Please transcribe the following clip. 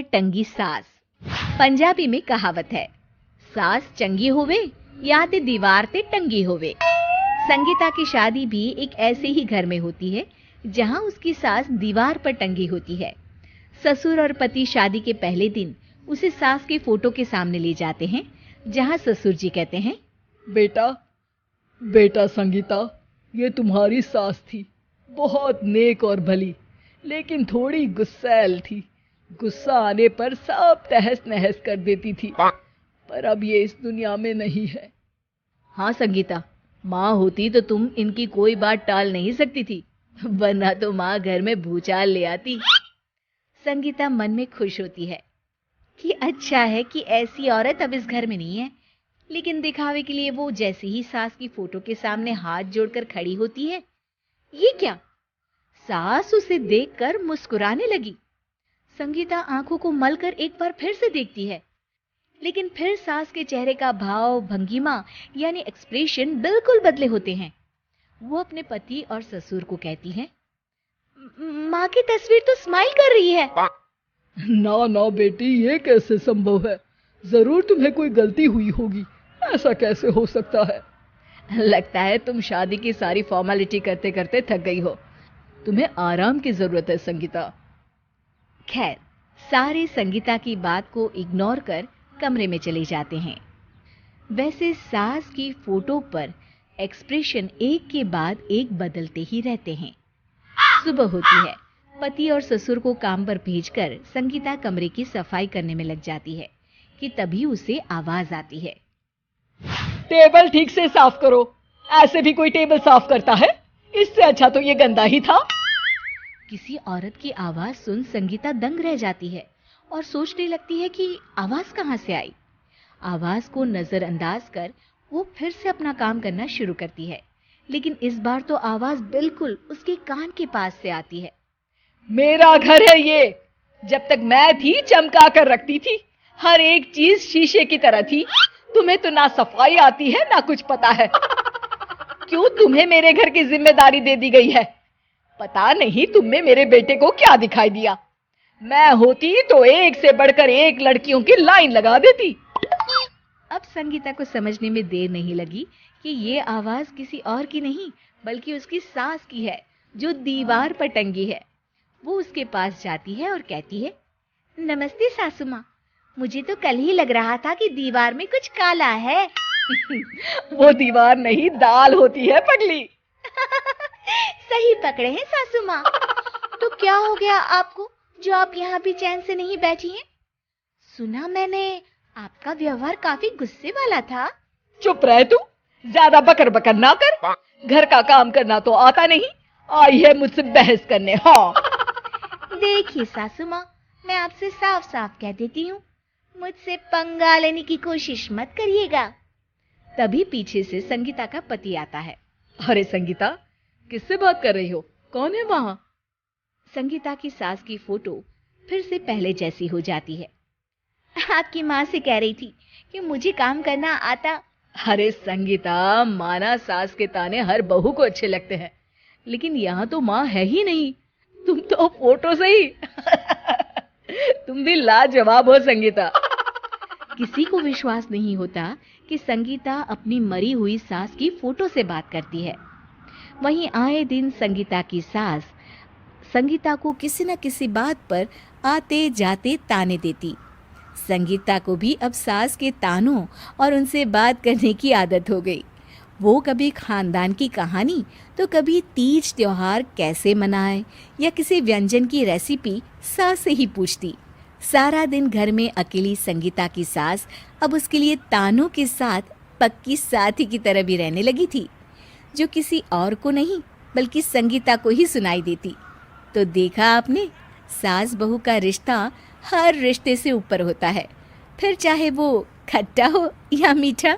पर टंगी सास। पंजाबी में कहावत है, सास चंगी होवे या ते दीवार ते टंगी होवे। संगीता की शादी भी एक ऐसे ही घर में होती है जहां उसकी सास दीवार पर टंगी होती है। ससुर और पति शादी के पहले दिन उसे सास के फोटो के सामने ले जाते हैं, जहां ससुर जी कहते हैं, बेटा बेटा संगीता, ये तुम्हारी सास थी, बहुत नेक और भली, लेकिन थोड़ी गुस्सैल थी। गुस्सा आने पर सब तहस नहस कर देती थी, पर अब ये इस दुनिया में नहीं है। हाँ संगीता, माँ होती तो तुम इनकी कोई बात टाल नहीं सकती थी, वरना तो माँ घर में भूचाल ले आती। संगीता मन में खुश होती है कि अच्छा है कि ऐसी औरत अब इस घर में नहीं है, लेकिन दिखावे के लिए वो जैसे ही सास की फोटो के सामने हाथ जोड़कर खड़ी होती है, ये क्या? सास उसे देखकर मुस्कुराने लगी। संगीता आंखों को मलकर एक बार फिर से देखती है, लेकिन फिर सास के चेहरे का भाव, भंगिमा यानी एक्सप्रेशन बिल्कुल बदले होते हैं। वो अपने पति और ससुर को कहती है, माँ की तस्वीर तो स्माइल कर रही है। ना ना बेटी, ये कैसे संभव है? जरूर तुम्हें कोई गलती हुई होगी, ऐसा कैसे हो सकता है? लगता है तुम शादी की सारी फॉर्मेलिटी करते करते थक गई हो, तुम्हें आराम की जरूरत है संगीता। खैर, सारे संगीता की बात को इग्नोर कर कमरे में चले जाते हैं। वैसे सास की फोटो पर एक्सप्रेशन एक के बाद एक बदलते ही रहते हैं। सुबह होती है, पति और ससुर को काम पर भेजकर संगीता कमरे की सफाई करने में लग जाती है कि तभी उसे आवाज आती है, टेबल ठीक से साफ करो। ऐसे भी कोई टेबल साफ करता है? इससे अच्छा तो ये गंदा ही था। किसी औरत की आवाज सुन संगीता दंग रह जाती है और सोचने लगती है कि आवाज कहां से आई। आवाज को नजरअंदाज कर वो फिर से अपना काम करना शुरू करती है, लेकिन इस बार तो आवाज बिल्कुल उसके कान के पास से आती है। मेरा घर है ये, जब तक मैं थी चमका कर रखती थी, हर एक चीज शीशे की तरह थी। तुम्हें तो ना सफाई आती है ना कुछ पता है। क्यों तुम्हें मेरे घर की जिम्मेदारी दे दी गई है? पता नहीं तुम में मेरे बेटे को क्या दिखाई दिया। मैं होती तो एक से बढ़कर एक लड़कियों की लाइन लगा देती। अब संगीता को समझने में देर नहीं लगी कि ये आवाज किसी और की नहीं बल्कि उसकी सास की है, जो दीवार पर टंगी है। वो उसके पास जाती है और कहती है, नमस्ते सासू माँ, मुझे तो कल ही लग रहा था कि दीवार में कुछ काला है। वो दीवार नहीं, दाल होती है पगली। सही पकड़े हैं सासू माँ। तो क्या हो गया आपको जो आप यहाँ भी चैन से नहीं बैठी हैं? सुना मैंने आपका व्यवहार काफी गुस्से वाला था। चुप रह तू, ज्यादा बकर बकर ना कर। घर का काम करना तो आता नहीं, आई है मुझसे बहस करने। हाँ देखिए सासू माँ, मैं आपसे साफ साफ कह देती हूँ, मुझसे पंगा लेने की कोशिश मत करिएगा। तभी पीछे से संगीता का पति आता है। अरे संगीता, किससे बात कर रही हो? कौन है वहां? संगीता की सास की फोटो फिर से पहले जैसी हो जाती है। आपकी माँ से कह रही थी कि मुझे काम करना आता। अरे संगीता, माना सास के ताने हर बहू को अच्छे लगते हैं, लेकिन यहाँ तो माँ है ही नहीं, तुम तो फोटो से ही। तुम भी लाजवाब हो संगीता। किसी को विश्वास नहीं होता कि संगीता अपनी मरी हुई सास की फोटो से बात करती है। वहीं आए दिन संगीता की सास संगीता को किसी न किसी बात पर आते जाते ताने देती। संगीता को भी अब सास के तानों और उनसे बात करने की आदत हो गई। वो कभी खानदान की कहानी तो कभी तीज त्योहार कैसे मनाए या किसी व्यंजन की रेसिपी सास से ही पूछती। सारा दिन घर में अकेली संगीता की सास अब उसके लिए तानों के साथ पक्की साथी की तरह भी रहने लगी थी, जो किसी और को नहीं बल्कि संगीता को ही सुनाई देती। तो देखा आपने, सास बहू का रिश्ता हर रिश्ते से ऊपर होता है, फिर चाहे वो खट्टा हो या मीठा।